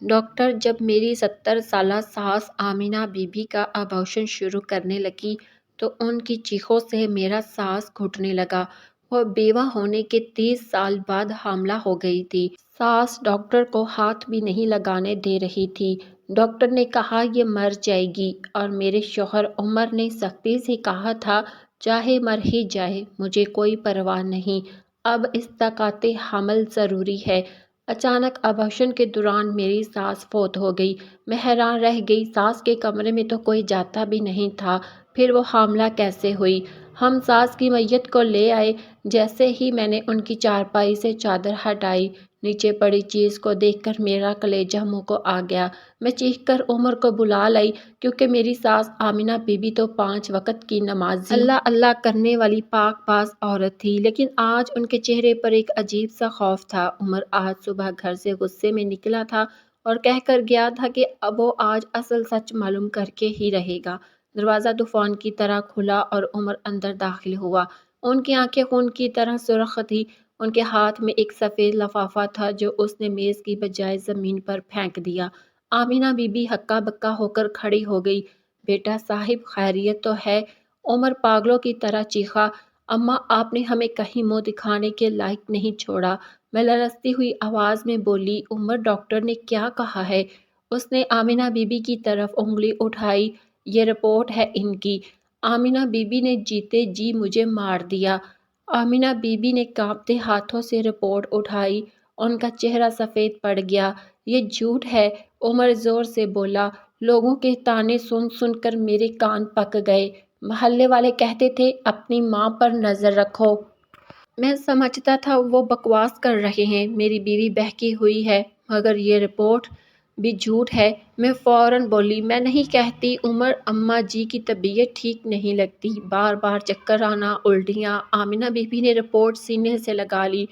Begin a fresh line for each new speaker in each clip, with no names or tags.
Doctor جب میری 70 سالہ ساس آمینہ بی بی کا ابارشن شروع کرنے لگی تو ان کی چیخوں سے میرا سانس گھٹنے لگا۔ وہ بیوہ ہونے کے 30 سال بعد حاملہ ہو گئی تھی۔ ساس ڈاکٹر کو ہاتھ بھی نہیں لگانے دے رہی تھی۔ ڈاکٹر نے کہا یہ مر جائے گی اور میرے شوہر عمر نے سختی سے کہا تھا چاہے مر ہی جائے مجھے کوئی پرواہ نہیں، اب اسقاط حمل ضروری ہے۔ اچانک ابارشن کے دوران میری ساس فوت ہو گئی۔ میں حیران رہ گئی، ساس کے کمرے میں تو کوئی جاتا بھی نہیں تھا، پھر وہ حاملہ کیسے ہوئی؟ ہم ساس کی میت کو لے آئے، جیسے ہی میں نے ان کی چارپائی سے چادر ہٹائی، نیچے پڑی چیز کو دیکھ کر میرا کلیجہ منہ کو آ گیا۔ میں چیخ کر عمر کو بلا لائی کیونکہ میری ساس آمینہ بی بی تو 5 وقت کی نمازی اللہ اللہ کرنے والی پاک باز عورت تھی، لیکن آج ان کے چہرے پر ایک عجیب سا خوف تھا۔ عمر آج صبح گھر سے غصے میں نکلا تھا اور کہہ کر گیا تھا کہ وہ آج اصل سچ معلوم کر کے ہی رہے گا۔ دروازہ طوفان کی طرح کھلا اور عمر اندر داخل ہوا۔ ان کی آنکھیں خون کی طرح سرخ تھیں، ان کے ہاتھ میں ایک سفید لفافہ تھا جو اس نے میز کی بجائے زمین پر پھینک دیا۔ آمینہ بی بی ہکا بکا ہو کر کھڑی ہو گئی۔ بیٹا صاحب خیریت تو ہے؟ عمر پاگلوں کی طرح چیخا۔ اماں آپ نے ہمیں کہیں منہ دکھانے کے لائق نہیں چھوڑا، میں لرزتی ہوئی آواز میں بولی۔ عمر ڈاکٹر نے کیا کہا ہے؟ اس نے آمینہ بی بی کی طرف انگلی اٹھائی۔ یہ رپورٹ ہے ان کی۔ آمینہ بی بی نے جیتے جی مجھے مار دیا۔ آمینہ بی بی نے کانپتے ہاتھوں سے رپورٹ اٹھائی، ان کا چہرہ سفید پڑ گیا۔ یہ جھوٹ ہے، عمر زور سے بولا۔ لوگوں کے طعنے سن سن کر میرے کان پک گئے۔ محلے والے کہتے تھے اپنی ماں پر نظر رکھو۔ میں سمجھتا تھا وہ بکواس کر رہے ہیں، میری بیوی بہکی ہوئی ہے، مگر یہ رپورٹ بھی جھوٹ ہے۔ میں فوراً بولی میں نہیں کہتی عمر، اماں جی کی طبیعت ٹھیک نہیں لگتی، بار بار چکر آنا، الٹیاں۔ آمینہ بی بی نے رپورٹ سینے سے لگا لی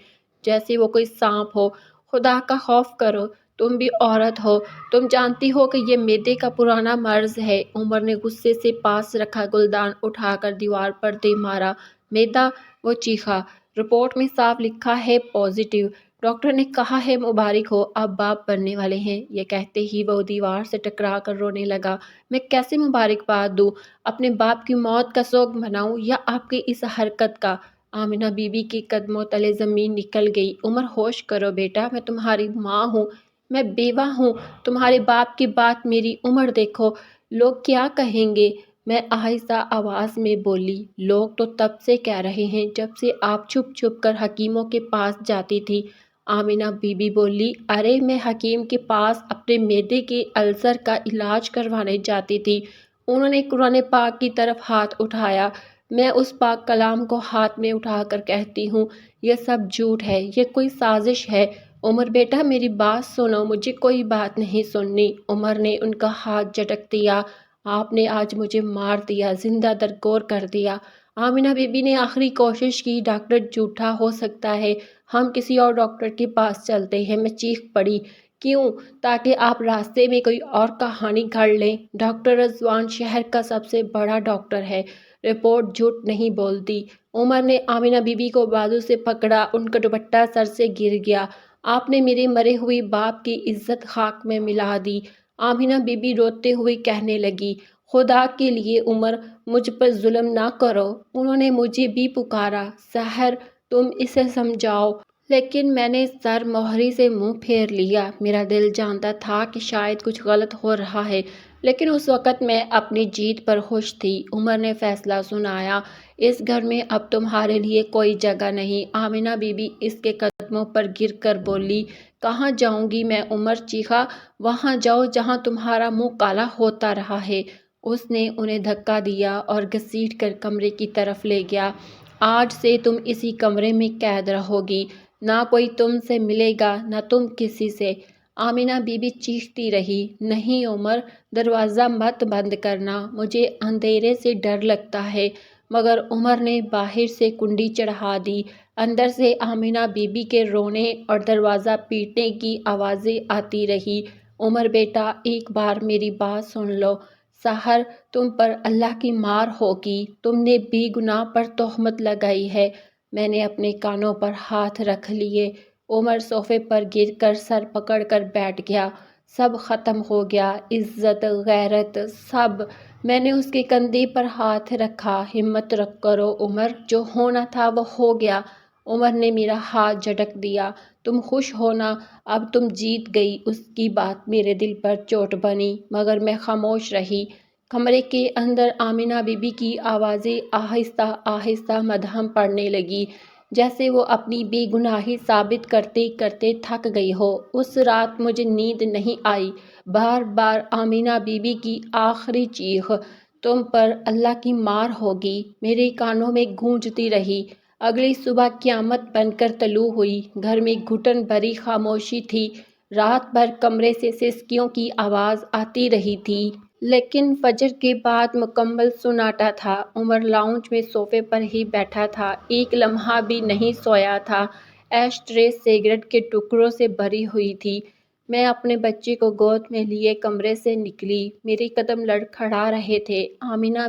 جیسے وہ کوئی سانپ ہو۔ خدا کا خوف کرو، تم بھی عورت ہو، تم جانتی ہو کہ یہ معدے کا پرانا مرض ہے۔ عمر نے غصے سے پاس رکھا گلدان اٹھا کر دیوار پر دے مارا۔ معدہ؟ وہ چیخا۔ رپورٹ میں صاف لکھا ہے پازیٹیو۔ ڈاکٹر نے کہا ہے مبارک ہو، اب باپ بننے والے ہیں۔ یہ کہتے ہی وہ دیوار سے ٹکرا کر رونے لگا۔ میں کیسے مبارکباد دوں؟ اپنے باپ کی موت کا سوگ مناؤں یا آپ کی اس حرکت کا؟ آمینہ بی بی کے قدموں تلے زمین نکل گئی۔ عمر ہوش کرو بیٹا، میں تمہاری ماں ہوں، میں بیوہ ہوں، تمہارے باپ کی بات میری عمر دیکھو، لوگ کیا کہیں گے؟ میں آہستہ آواز میں بولی۔ لوگ تو تب سے کہہ رہے ہیں جب سے آپ چھپ چھپ کر حکیموں کے پاس جاتی تھی۔ آمینہ بی بی بولی۔ ارے میں حکیم کے پاس اپنے معدے کے السر کا علاج کروانے جاتی تھی۔ انہوں نے قرآن پاک کی طرف ہاتھ اٹھایا۔ میں اس پاک کلام کو ہاتھ میں اٹھا کر کہتی ہوں یہ سب جھوٹ ہے، یہ کوئی سازش ہے۔ عمر بیٹا میری بات سنو، مجھے کوئی بات نہیں سننی۔ عمر نے ان کا ہاتھ جھٹک دیا۔ آپ نے آج مجھے مار دیا، زندہ درگور کر دیا۔ آمینہ بی بی نے آخری کوشش کی۔ ڈاکٹر جھوٹا ہو سکتا ہے، ہم کسی اور ڈاکٹر کے پاس چلتے ہیں۔ میں چیخ پڑی۔ کیوں؟ تاکہ آپ راستے میں کوئی اور کہانی گھڑ لیں۔ ڈاکٹر رضوان شہر کا سب سے بڑا ڈاکٹر ہے، رپورٹ جھوٹ نہیں بولتی۔ عمر نے آمینہ بی بی کو بازو سے پکڑا، ان کا دوپٹہ سر سے گر گیا۔ آپ نے میرے مرے ہوئے باپ کی عزت خاک میں ملا دی۔ آمینہ بی بی روتے ہوئے کہنے لگی۔ خدا کے لیے عمر، مجھ پر ظلم نہ کرو، انہوں نے مجھے بھی پکارا۔ سحر، تم اسے سمجھاؤ۔ لیکن میں نے سر مہری سے منہ پھیر لیا۔ میرا دل جانتا تھا کہ شاید کچھ غلط ہو رہا ہے، لیکن اس وقت میں اپنی جیت پر خوش تھی۔ عمر نے فیصلہ سنایا۔ اس گھر میں اب تمہارے لیے کوئی جگہ نہیں۔ آمینہ بی بی اس کے قدموں پر گر کر بولی۔ کہاں جاؤں گی میں؟ عمر چیخا۔ وہاں جاؤ جہاں تمہارا منہ کالا ہوتا رہا ہے۔ اس نے انہیں دھکا دیا اور گھسیٹ کر کمرے کی طرف لے گیا۔ آج سے تم اسی کمرے میں قید رہو گی، نہ کوئی تم سے ملے گا، نہ تم کسی سے۔ آمینہ بی بی چیختی رہی۔ نہیں عمر، دروازہ مت بند کرنا، مجھے اندھیرے سے ڈر لگتا ہے۔ مگر عمر نے باہر سے کنڈی چڑھا دی۔ اندر سے آمینہ بی بی کے رونے اور دروازہ پیٹنے کی آوازیں آتی رہی۔ عمر بیٹا، ایک بار میری بات سن لو۔ سحر، تم پر اللہ کی مار ہوگی، تم نے بے گناہ پر تہمت لگائی ہے۔ میں نے اپنے کانوں پر ہاتھ رکھ لیے۔ عمر صوفے پر گر کر سر پکڑ کر بیٹھ گیا۔ سب ختم ہو گیا، عزت، غیرت، سب۔ میں نے اس کے کندھے پر ہاتھ رکھا۔ ہمت رکھ کرو عمر، جو ہونا تھا وہ ہو گیا۔ عمر نے میرا ہاتھ جھٹک دیا۔ تم خوش ہونا، اب تم جیت گئی۔ اس کی بات میرے دل پر چوٹ بنی، مگر میں خاموش رہی۔ کمرے کے اندر آمنہ بی بی کی آوازیں آہستہ آہستہ مدھم پڑنے لگی، جیسے وہ اپنی بے گناہی ثابت کرتے کرتے تھک گئی ہو۔ اس رات مجھے نیند نہیں آئی۔ بار بار آمنہ بی بی کی آخری چیخ، تم پر اللہ کی مار ہوگی، میرے کانوں میں گونجتی رہی۔ اگلی صبح قیامت بن کر طلوع ہوئی۔ گھر میں گھٹن بھری خاموشی تھی۔ رات بھر کمرے سے سسکیوں کی آواز آتی رہی تھی، لیکن فجر کے بعد مکمل سناٹا تھا۔ عمر لاؤنج میں صوفے پر ہی بیٹھا تھا، ایک لمحہ بھی نہیں سویا تھا۔ ایش ٹرے سگریٹ کے ٹکڑوں سے بھری ہوئی تھی۔ میں اپنے بچے کو گود میں لیے کمرے سے نکلی۔ میرے قدم لڑکھڑا رہے تھے۔ آمنہ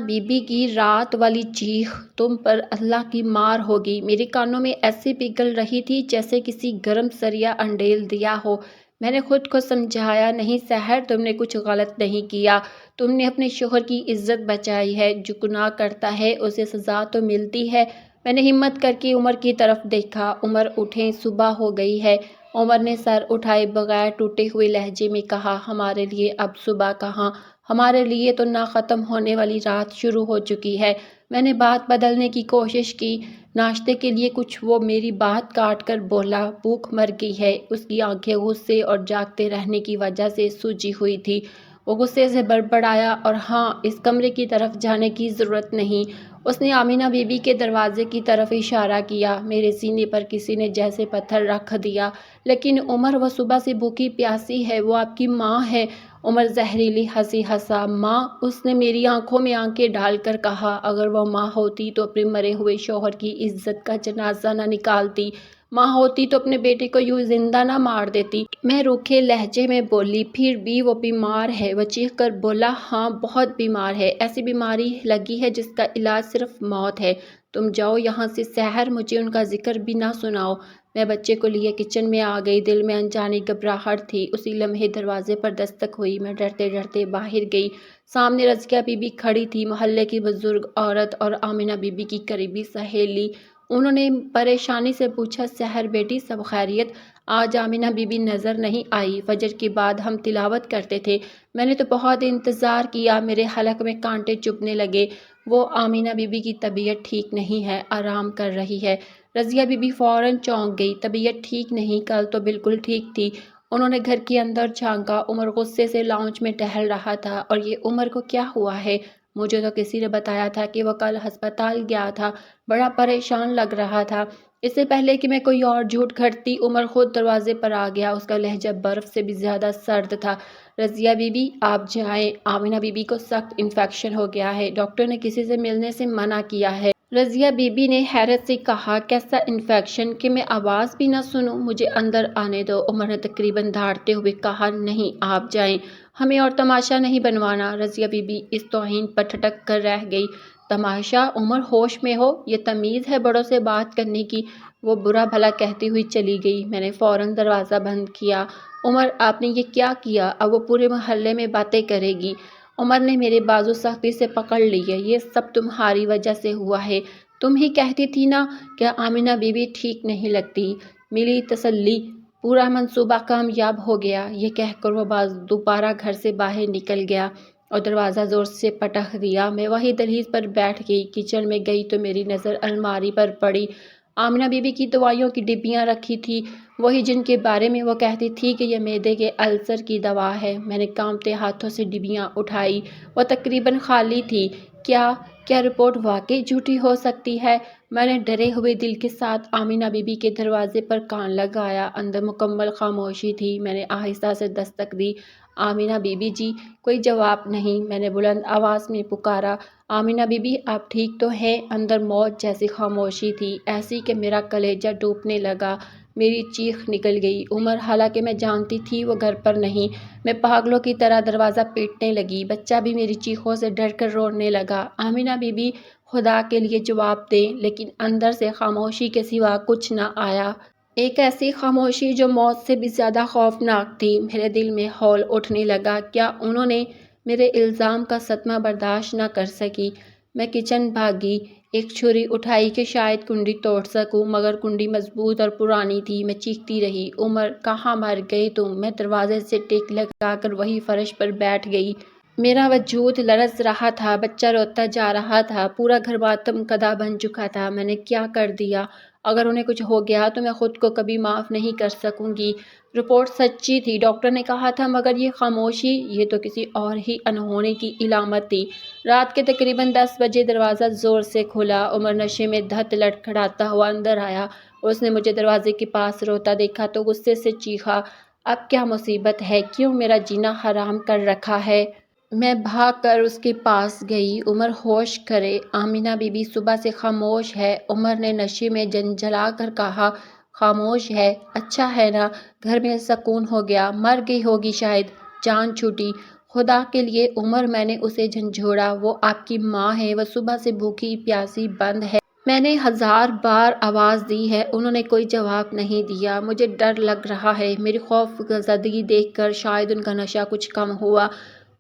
بی بی کی رات والی چیخ، تم پر اللہ کی مار ہوگی، میرے کانوں میں ایسے پگھل رہی تھی جیسے کسی گرم سریا انڈیل دیا ہو۔ میں نے خود کو سمجھایا، نہیں سحر، تم نے کچھ غلط نہیں کیا۔ تم نے اپنے شوہر کی عزت بچائی ہے۔ جو گناہ کرتا ہے اسے سزا تو ملتی ہے۔ میں نے ہمت کر کے عمر کی طرف دیکھا۔ عمر اٹھیں، صبح ہو گئی ہے۔ عمر نے سر اٹھائے بغیر ٹوٹے ہوئے لہجے میں کہا، ہمارے لیے اب صبح کہاں، ہمارے لیے تو نہ ختم ہونے والی رات شروع ہو چکی ہے۔ میں نے بات بدلنے کی کوشش کی، ناشتے کے لیے کچھ۔ وہ میری بات کاٹ کر بولا، بھوک مر گئی ہے۔ اس کی آنکھیں غصے اور جاگتے رہنے کی وجہ سے سوجی ہوئی تھی۔ وہ غصے سے بڑبڑایا، اور ہاں، اس کمرے کی طرف جانے کی ضرورت نہیں۔ اس نے آمنہ بی بی کے دروازے کی طرف اشارہ کیا۔ میرے سینے پر کسی نے جیسے پتھر رکھ دیا۔ لیکن عمر، وہ صبح سے بھوکی پیاسی ہے، وہ آپ کی ماں ہے۔ عمر زہریلی ہنسی ہنسا۔ ماں؟ اس نے میری آنکھوں میں آنکھیں ڈال کر کہا، اگر وہ ماں ہوتی تو اپنے مرے ہوئے شوہر کی عزت کا جنازہ نہ نکالتی۔ ماں ہوتی تو اپنے بیٹے کو یوں زندہ نہ مار دیتی۔ میں روکھے لہجے میں بولی، پھر بھی وہ بیمار ہے۔ وہ چیخ کر بولا، ہاں، بہت بیمار ہے، ایسی بیماری لگی ہے جس کا علاج صرف موت ہے۔ تم جاؤ یہاں سے سحر، مجھے ان کا ذکر بھی نہ سناؤ۔ میں بچے کو لیے کچن میں آ گئی۔ دل میں انجانی گھبراہٹ تھی۔ اسی لمحے دروازے پر دستک ہوئی۔ میں ڈرتے ڈرتے باہر گئی۔ سامنے رضیہ بی بی کھڑی تھی، محلے کی بزرگ عورت اور آمنہ بی بی کی قریبی سہیلی۔ انہوں نے پریشانی سے پوچھا، سحر بیٹی، سب خیریت؟ آج آمنہ بی بی نظر نہیں آئی۔ فجر کے بعد ہم تلاوت کرتے تھے، میں نے تو بہت انتظار کیا۔ میرے حلق میں کانٹے چبھنے لگے۔ وہ آمنہ بی بی کی طبیعت ٹھیک نہیں ہے، آرام کر رہی ہے۔ رضیہ بی بی فوراً چونک گئی۔ طبیعت ٹھیک نہیں؟ کل تو بالکل ٹھیک تھی۔ انہوں نے گھر کے اندر جھانکا۔ عمر غصے سے لاؤنج میں ٹہل رہا تھا۔ اور یہ عمر کو کیا ہوا ہے؟ مجھے تو کسی نے بتایا تھا کہ وہ کل ہسپتال گیا تھا، بڑا پریشان لگ رہا تھا۔ اس سے پہلے کہ میں کوئی اور جھوٹ گھڑتی، عمر خود دروازے پر آ گیا۔ اس کا لہجہ برف سے بھی زیادہ سرد تھا۔ رضیہ بی بی، آپ جائیں، آمنہ بی بی کو سخت انفیکشن ہو گیا ہے، ڈاکٹر نے کسی سے ملنے سے منع کیا ہے۔ رضیہ بی بی نے حیرت سے کہا، کیسا انفیکشن کہ میں آواز بھی نہ سنوں؟ مجھے اندر آنے دو، عمر نے تقریباً دھاڑتے ہوئے کہا۔ نہیں، آپ جائیں، ہمیں اور تماشا نہیں بنوانا۔ رضیہ بی بی اس توہین پر ٹھٹک کر رہ گئی۔ تماشا؟ عمر، ہوش میں ہو؟ یہ تمیز ہے بڑوں سے بات کرنے کی؟ وہ برا بھلا کہتی ہوئی چلی گئی۔ میں نے فوراً دروازہ بند کیا۔ عمر، آپ نے یہ کیا کیا؟ اب وہ پورے محلے میں باتیں کرے گی۔ عمر نے میرے بازو سختی سے پکڑ لیے۔ یہ سب تمہاری وجہ سے ہوا ہے۔ تم ہی کہتی تھی نا کہ آمنہ بی بی ٹھیک نہیں لگتی۔ ملی تسلی، پورا منصوبہ کامیاب ہو گیا۔ یہ کہہ کر وہ دوبارہ گھر سے باہر نکل گیا اور دروازہ زور سے پٹخ دیا۔ میں وہی دہلیز پر بیٹھ گئی۔ کچن میں گئی تو میری نظر الماری پر پڑی۔ آمنہ بی بی کی دوائیوں کی ڈبیاں رکھی تھی، وہی جن کے بارے میں وہ کہتی تھی کہ یہ معدے کے السر کی دوا ہے۔ میں نے کانپتے ہاتھوں سے ڈبیاں اٹھائی۔ وہ تقریباً خالی تھی۔ کیا رپورٹ واقعی جھوٹی ہو سکتی ہے؟ میں نے ڈرے ہوئے دل کے ساتھ آمنہ بی بی کے دروازے پر کان لگایا۔ اندر مکمل خاموشی تھی۔ میں نے آہستہ سے دستک دی، آمنہ بی بی جی؟ کوئی جواب نہیں۔ میں نے بلند آواز میں پکارا، آمنہ بی بی، آپ ٹھیک تو ہیں؟ اندر موت جیسی خاموشی تھی، ایسی کہ میرا کلیجہ ٹوٹنے لگا۔ میری چیخ نکل گئی۔ عمر، حالانکہ میں جانتی تھی وہ گھر پر نہیں، میں پاگلوں کی طرح دروازہ پیٹنے لگی۔ بچہ بھی میری چیخوں سے ڈر کر رونے لگا۔ آمنہ بی بی، خدا کے لیے جواب دیں۔ لیکن اندر سے خاموشی کے سوا کچھ نہ آیا۔ ایک ایسی خاموشی جو موت سے بھی زیادہ خوفناک تھی۔ میرے دل میں ہول اٹھنے لگا۔ کیا انہوں نے میرے الزام کا صدمہ برداشت نہ کر سکی؟ میں کچن بھاگی، ایک چھری اٹھائی کہ شاید کنڈی توڑ سکوں، مگر کنڈی مضبوط اور پرانی تھی۔ میں چیختی رہی، عمر کہاں مر گئی تم؟ میں دروازے سے ٹیک لگا کر وہی فرش پر بیٹھ گئی۔ میرا وجود لرز رہا تھا، بچہ روتا جا رہا تھا، پورا گھر ماتم کدہ بن چکا تھا۔ میں نے کیا کر دیا؟ اگر انہیں کچھ ہو گیا تو میں خود کو کبھی معاف نہیں کر سکوں گی۔ رپورٹ سچی تھی، ڈاکٹر نے کہا تھا، مگر یہ خاموشی، یہ تو کسی اور ہی انہونے کی علامت تھی۔ رات کے تقریباً 10 بجے دروازہ زور سے کھلا۔ عمر نشے میں دھت لڑکھڑاتا ہوا اندر آیا۔ اس نے مجھے دروازے کے پاس روتا دیکھا تو غصے سے چیخا، اب کیا مصیبت ہے؟ کیوں میرا جینا حرام کر رکھا ہے؟ میں بھاگ کر اس کے پاس گئی۔ عمر ہوش کرے، آمنہ بی بی صبح سے خاموش ہے۔ عمر نے نشے میں جھنجھلا کر کہا، خاموش ہے؟ اچھا ہے نا، گھر میں سکون ہو گیا۔ مر گئی ہوگی شاید، جان چھوٹی۔ خدا کے لیے عمر، میں نے اسے جھنجھوڑا، وہ آپ کی ماں ہے، وہ صبح سے بھوکی پیاسی بند ہے۔ میں نے 1000 بار آواز دی ہے، انہوں نے کوئی جواب نہیں دیا۔ مجھے ڈر لگ رہا ہے، میری خوف زدگی دیکھ کر شاید ان کا نشہ کچھ کم ہوا۔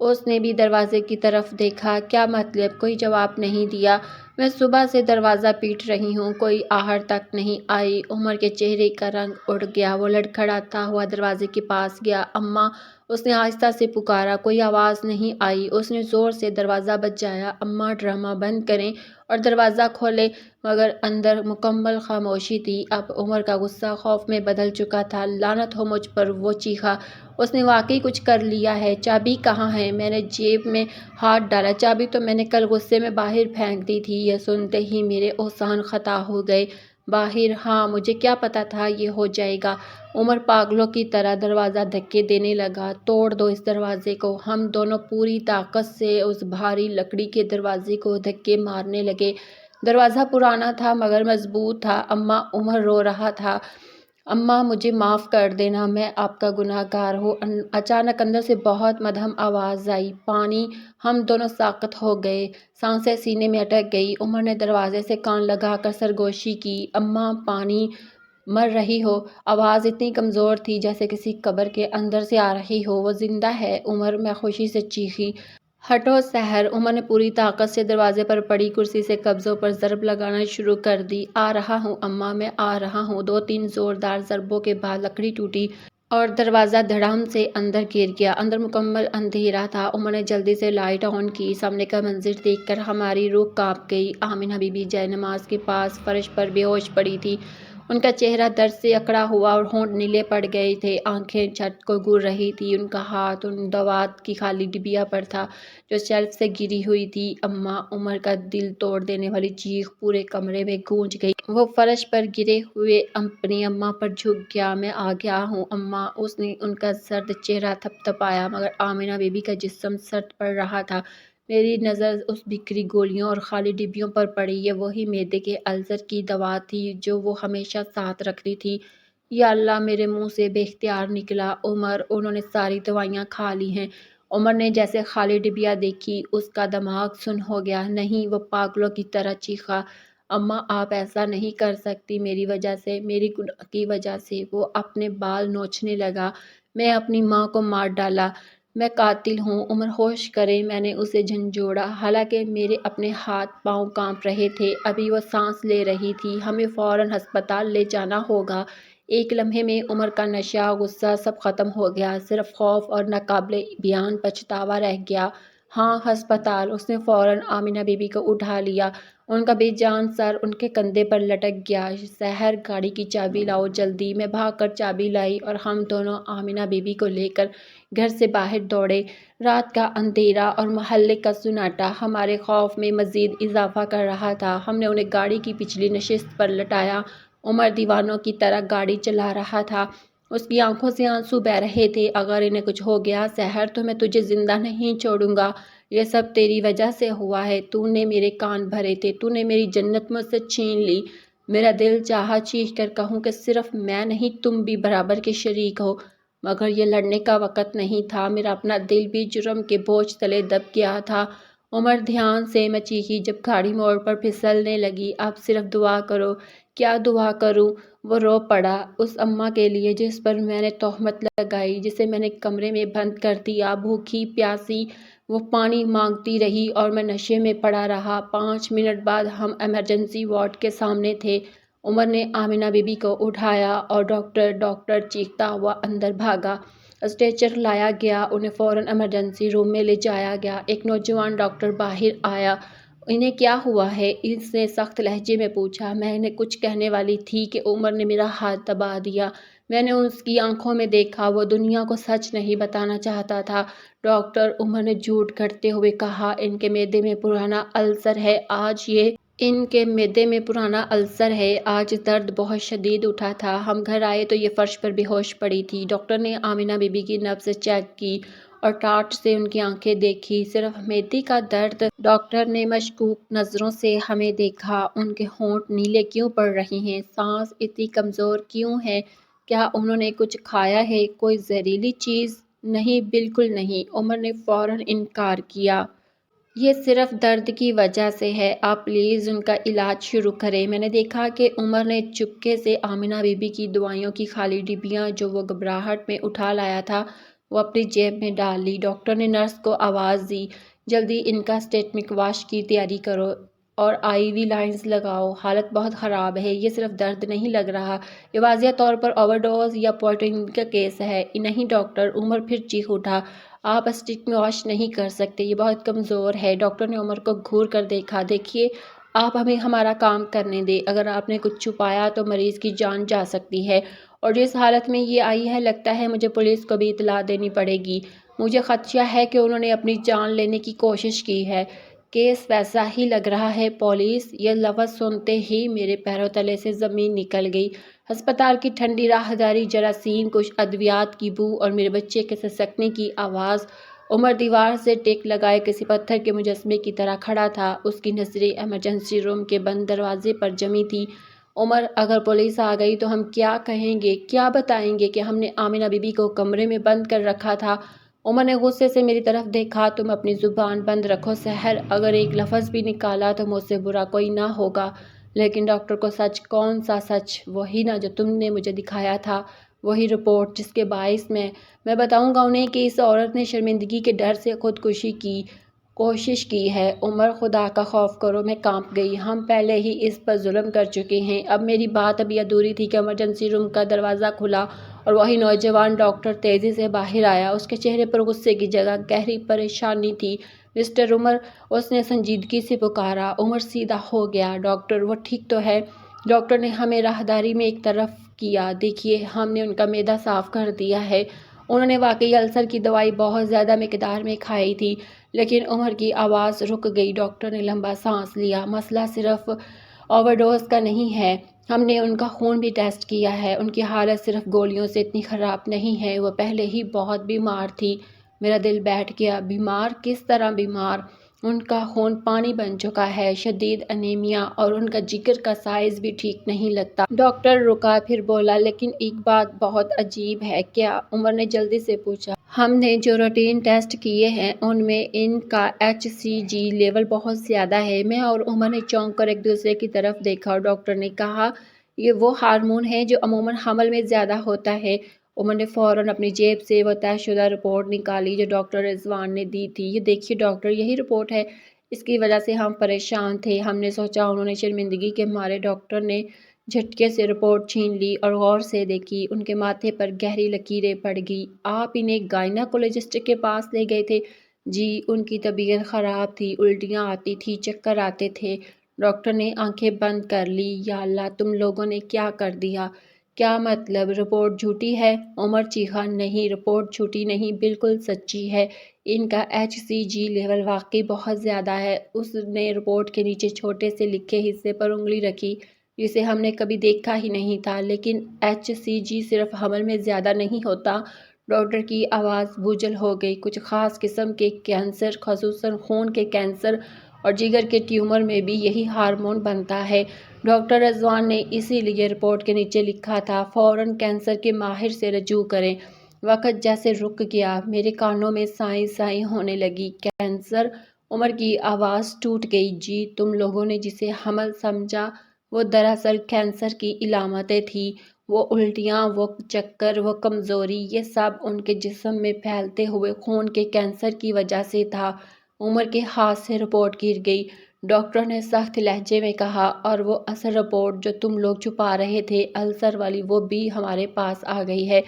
اس نے بھی دروازے کی طرف دیکھا۔ کیا مطلب؟ کوئی جواب نہیں دیا۔ میں صبح سے دروازہ پیٹ رہی ہوں، کوئی آہٹ تک نہیں آئی۔ عمر کے چہرے کا رنگ اڑ گیا، وہ لڑکھڑاتا ہوا دروازے کے پاس گیا۔ اماں، اس نے آہستہ سے پکارا، کوئی آواز نہیں آئی۔ اس نے زور سے دروازہ بجایا، اماں ڈرامہ بند کریں اور دروازہ کھولیں، مگر اندر مکمل خاموشی تھی۔ اب عمر کا غصہ خوف میں بدل چکا تھا۔ لعنت ہو مجھ پر، وہ چیخا، اس نے واقعی کچھ کر لیا ہے۔ چابی کہاں ہے؟ میں نے جیب میں ہاتھ ڈالا، چابی تو میں نے کل غصے میں باہر پھینک دی تھی۔ یہ سنتے ہی میرے اذہان خطا ہو گئے۔ باہر؟ ہاں، مجھے کیا پتا تھا یہ ہو جائے گا۔ عمر پاگلوں کی طرح دروازہ دھکے دینے لگا، توڑ دو اس دروازے کو۔ ہم دونوں پوری طاقت سے اس بھاری لکڑی کے دروازے کو دھکے مارنے لگے۔ دروازہ پرانا تھا مگر مضبوط تھا۔ اماں، عمر رو رہا تھا، اماں مجھے معاف کر دینا، میں آپ کا گناہ گار ہوں۔ اچانک اندر سے بہت مدھم آواز آئی، پانی! ہم دونوں ساکت ہو گئے، سانسیں سینے میں اٹک گئی۔ عمر نے دروازے سے کان لگا کر سرگوشی کی، اماں پانی! مر رہی ہو؟ آواز اتنی کمزور تھی جیسے کسی قبر کے اندر سے آ رہی ہو۔ وہ زندہ ہے عمر، میں خوشی سے چیخی۔ ہٹو سحر! عمر نے پوری طاقت سے دروازے پر پڑی کرسی سے قبضوں پر ضرب لگانا شروع کر دی۔ آ رہا ہوں اماں، میں آ رہا ہوں۔ 2-3 زوردار ضربوں کے بعد لکڑی ٹوٹی اور دروازہ دھڑام سے اندر گر گیا۔ اندر مکمل اندھیرا تھا۔ عمر نے جلدی سے لائٹ آن کی۔ سامنے کا منظر دیکھ کر ہماری روح کانپ گئی۔ آمنہ بی بی جائے نماز کے پاس فرش پر بے ہوش پڑی تھی۔ ان کا چہرہ درد سے اکڑا ہوا اور ہونٹ نیلے پڑ گئے تھے، آنکھیں چھت کو گھور رہی تھیں۔ ان کا ہاتھ ان دوات کی خالی ڈبیا پر تھا جو شیلف سے گری ہوئی تھی۔ اماں! عمر کا دل توڑ دینے والی چیخ پورے کمرے میں گونج گئی۔ وہ فرش پر گرے ہوئے اپنی اماں پر جھک گیا۔ میں آ گیا ہوں اماں! اس نے ان کا زرد چہرہ تھپ تھپایا، مگر آمنہ بی بی کا جسم سرد پڑ رہا تھا۔ میری نظر اس بکھری گولیوں اور خالی ڈبیوں پر پڑی۔ یہ وہی معدے کے السر کی دوا تھی جو وہ ہمیشہ ساتھ رکھتی تھی۔ یا اللہ! میرے منہ سے بے اختیار نکلا، عمر! انہوں نے ساری دوائیاں کھا لی ہیں۔ عمر نے جیسے خالی ڈبیا دیکھی، اس کا دماغ سن ہو گیا۔ نہیں! وہ پاگلوں کی طرح چیخا، اماں آپ ایسا نہیں کر سکتی، میری وجہ سے، میری گناہ کی وجہ سے۔ وہ اپنے بال نوچنے لگا، میں اپنی ماں کو مار ڈالا، میں قاتل ہوں۔ عمر ہوش کرے، میں نے اسے جھنجھوڑا، حالانکہ میرے اپنے ہاتھ پاؤں کانپ رہے تھے۔ ابھی وہ سانس لے رہی تھی، ہمیں فوراً ہسپتال لے جانا ہوگا۔ ایک لمحے میں عمر کا نشہ، غصہ سب ختم ہو گیا، صرف خوف اور ناقابل بیان پچھتاوا رہ گیا۔ ہاں، ہسپتال! اس نے فوراً آمنہ بی بی کو اٹھا لیا، ان کا بے جان سر ان کے کندھے پر لٹک گیا۔ سحر! گاڑی کی چابی لاؤ جلدی! میں بھاگ کر چابی لائی اور ہم دونوں آمنہ بی بی کو لے کر گھر سے باہر دوڑے۔ رات کا اندھیرا اور محلے کا سناٹا ہمارے خوف میں مزید اضافہ کر رہا تھا۔ ہم نے انہیں گاڑی کی پچھلی نشست پر لٹایا۔ عمر دیوانوں کی طرح گاڑی چلا رہا تھا، اس کی آنکھوں سے آنسو بہہ رہے تھے۔ اگر انہیں کچھ ہو گیا سحر، تو میں تجھے زندہ نہیں چھوڑوں گا۔ یہ سب تیری وجہ سے ہوا ہے، تو نے میرے کان بھرے تھے، تو نے میری جنت مجھ سے چھین لی۔ میرا دل چاہا چیخ کر کہوں کہ صرف میں نہیں، تم بھی برابر کے شریک ہو، مگر یہ لڑنے کا وقت نہیں تھا۔ میرا اپنا دل بھی جرم کے بوجھ تلے دب گیا تھا۔ عمر دھیان سے! میں چیخی جب گاڑی موڑ پر پھسلنے لگی، اب صرف دعا کرو کیا دعا کروں؟ وہ رو پڑا اس اماں کے لیے جس پر میں نے تہمت لگائی، جسے میں نے کمرے میں بند کر دیا۔ بھوکی پیاسی وہ پانی مانگتی رہی اور میں نشے میں پڑا رہا۔ 5 منٹ بعد ہم ایمرجنسی وارڈ کے سامنے تھے۔ عمر نے آمنہ بی بی کو اٹھایا اور ڈاکٹر ڈاکٹر چیختا ہوا اندر بھاگا۔ اسٹریچر لایا گیا، انہیں فوراً ایمرجنسی روم میں لے جایا گیا۔ ایک نوجوان ڈاکٹر باہر آیا۔ انہیں کیا ہوا ہے؟ اس نے سخت لہجے میں پوچھا۔ میں نے کچھ کہنے والی تھی کہ عمر نے میرا ہاتھ دبا دیا۔ میں نے اس کی آنکھوں میں دیکھا، وہ دنیا کو سچ نہیں بتانا چاہتا تھا۔ ڈاکٹر، عمر نے جھوٹ کرتے ہوئے کہا، ان کے معدے میں پرانا السر ہے۔ ان کے معدے میں پرانا السر ہے۔ آج درد بہت شدید اٹھا تھا۔ ہم گھر آئے تو یہ فرش پر بے ہوش پڑی تھی۔ ڈاکٹر نے آمنہ بی بی کی نبض چیک کی اور ٹارچ سے ان کی آنکھیں دیکھی۔ صرف معدے کا درد؟ ڈاکٹر نے مشکوک نظروں سے ہمیں دیکھا۔ ان کے ہونٹ نیلے کیوں پڑ رہے ہیں؟ سانس اتنی کمزور کیوں ہے؟ کیا انہوں نے کچھ کھایا ہے؟ کوئی زہریلی چیز؟ نہیں، بالکل نہیں۔ عمر نے فوراً انکار کیا۔ یہ صرف درد کی وجہ سے ہے۔ آپ پلیز ان کا علاج شروع کریں۔ میں نے دیکھا کہ عمر نے چپکے سے آمنہ بی بی کی دوائیوں کی خالی ڈبیاں جو وہ گھبراہٹ میں اٹھا لایا تھا، وہ اپنی جیب میں ڈال لی۔ ڈاکٹر نے نرس کو آواز دی، جلدی ان کا اسٹمک واش کی تیاری کرو اور آئی وی لائنز لگاؤ۔ حالت بہت خراب ہے۔ یہ صرف درد نہیں لگ رہا، یہ واضح طور پر اوور ڈوز یا پوائزننگ کا کیس ہے۔ نہیں ڈاکٹر، عمر پھر چیخ اٹھا، آپ اسٹمک واش نہیں کر سکتے، یہ بہت کمزور ہے۔ ڈاکٹر نے عمر کو گھور کر دیکھا۔ دیکھیے، آپ ہمیں ہمارا کام کرنے دیں۔ اگر آپ نے کچھ چھپایا تو مریض کی جان جا سکتی ہے، اور جس حالت میں یہ آئی ہے لگتا ہے مجھے پولیس کو بھی اطلاع دینی پڑے گی۔ مجھے خدشہ ہے کہ انہوں نے اپنی جان لینے کی کوشش کی ہے۔ کیس ویسا ہی لگ رہا ہے پولیس۔ یہ لفظ سنتے ہی میرے پیروں تلے سے زمین نکل گئی۔ ہسپتال کی ٹھنڈی راہداری، جراثیم کش ادویات کی بو اور میرے بچے کے سسکنے کی آواز۔ عمر دیوار سے ٹیک لگائے کسی پتھر کے مجسمے کی طرح کھڑا تھا۔ اس کی نظریں ایمرجنسی روم کے بند دروازے پر جمی تھیں۔ عمر، اگر پولیس آ گئی تو ہم کیا کہیں گے؟ کیا بتائیں گے کہ ہم نے آمنہ بی بی کو کمرے میں بند کر رکھا تھا؟ عمر نے غصے سے میری طرف دیکھا۔ تم اپنی زبان بند رکھو سحر، اگر ایک لفظ بھی نکالا تو مجھ سے برا کوئی نہ ہوگا۔ لیکن ڈاکٹر کو سچ؟ کون سا سچ؟ وہی نا جو تم نے مجھے دکھایا تھا، وہی رپورٹ جس کے باعث میں بتاؤں گا انہیں کہ اس عورت نے شرمندگی کے ڈر سے خودکشی کی کوشش کی ہے۔ عمر، خدا کا خوف کرو۔ میں کانپ گئی۔ ہم پہلے ہی اس پر ظلم کر چکے ہیں۔ اب میری بات ابھی ادھوری تھی کہ ایمرجنسی روم کا دروازہ کھلا اور وہی نوجوان ڈاکٹر تیزی سے باہر آیا۔ اس کے چہرے پر غصے کی جگہ گہری پریشانی تھی۔ مسٹر عمر، اس نے سنجیدگی سے پکارا۔ عمر سیدھا ہو گیا۔ ڈاکٹر، وہ ٹھیک تو ہے؟ ڈاکٹر نے ہمیں راہداری میں ایک طرف کیا۔ دیکھیے، ہم نے ان کا معدہ صاف کر دیا ہے۔ انہوں نے واقعی السر کی دوائی بہت زیادہ مقدار میں کھائی تھی۔ لیکن عمر کی آواز رک گئی۔ ڈاکٹر نے لمبا سانس لیا۔ مسئلہ صرف اوور ڈوز کا نہیں ہے۔ ہم نے ان کا خون بھی ٹیسٹ کیا ہے۔ ان کی حالت صرف گولیوں سے اتنی خراب نہیں ہے، وہ پہلے ہی بہت بیمار تھی۔ میرا دل بیٹھ گیا۔ بیمار؟ کس طرح بیمار؟ ان کا خون پانی بن چکا ہے، شدید انیمیا، اور ان کا جگر کا سائز بھی ٹھیک نہیں لگتا۔ ڈاکٹر رکا، پھر بولا، لیکن ایک بات بہت عجیب ہے۔ کیا؟ عمر نے جلدی سے پوچھا۔ ہم نے جو روٹین ٹیسٹ کیے ہیں ان میں ان کا HCG لیول بہت زیادہ ہے۔ میں اور عمر نے چونک کر ایک دوسرے کی طرف دیکھا اور ڈاکٹر نے کہا، یہ وہ ہارمون ہے جو عموماً حمل میں زیادہ ہوتا ہے۔ عمر نے فوراً اپنی جیب سے وہ طے شدہ رپورٹ نکالی جو ڈاکٹر رضوان نے دی تھی۔ یہ دیکھیے ڈاکٹر، یہی رپورٹ ہے۔ اس کی وجہ سے ہم پریشان تھے۔ ہم نے سوچا انہوں نے شرمندگی کے مارے۔ ڈاکٹر نے جھٹکے سے رپورٹ چھین لی اور غور سے دیکھی۔ ان کے ماتھے پر گہری لکیریں پڑ گئیں۔ آپ انہیں گائناکولوجسٹ کے پاس لے گئے تھے؟ جی، ان کی طبیعت خراب تھی، الٹیاں آتی تھیں، چکر آتے تھے۔ ڈاکٹر نے آنکھیں بند کر لیں۔ یا اللہ، تم لوگوں نے کیا کر دیا؟ کیا مطلب؟ رپورٹ جھوٹی ہے؟ عمر چیخا۔ نہیں، رپورٹ جھوٹی نہیں، بالکل سچی ہے۔ ان کا HCG لیول واقعی بہت زیادہ ہے۔ اس نے رپورٹ کے نیچے چھوٹے سے لکھے حصے پر انگلی رکھی جسے ہم نے کبھی دیکھا ہی نہیں تھا۔ لیکن HCG صرف حمل میں زیادہ نہیں ہوتا۔ ڈاکٹر کی آواز بوجھل ہو گئی۔ کچھ خاص قسم کے کینسر، خصوصاً خون کے کینسر اور جگر کے ٹیومر میں بھی یہی ہارمون بنتا ہے۔ ڈاکٹر رضوان نے اسی لیے رپورٹ کے نیچے لکھا تھا، فوراً کینسر کے ماہر سے رجوع کریں۔ وقت جیسے رک گیا۔ میرے کانوں میں سائیں سائیں ہونے لگی۔ کینسر؟ عمر کی آواز ٹوٹ گئی۔ جی، تم لوگوں نے جسے حمل سمجھا وہ دراصل کینسر کی علامتیں تھیں۔ وہ الٹیاں، وہ چکر، وہ کمزوری، یہ سب ان کے جسم میں پھیلتے ہوئے خون کے کینسر کی وجہ سے تھا۔ عمر کے ہاتھ سے رپورٹ گر گئی۔ ڈاکٹر نے سخت لہجے میں کہا، اور وہ اصل رپورٹ جو تم لوگ چھپا رہے تھے، السر والی، وہ بھی ہمارے پاس آ گئی ہے۔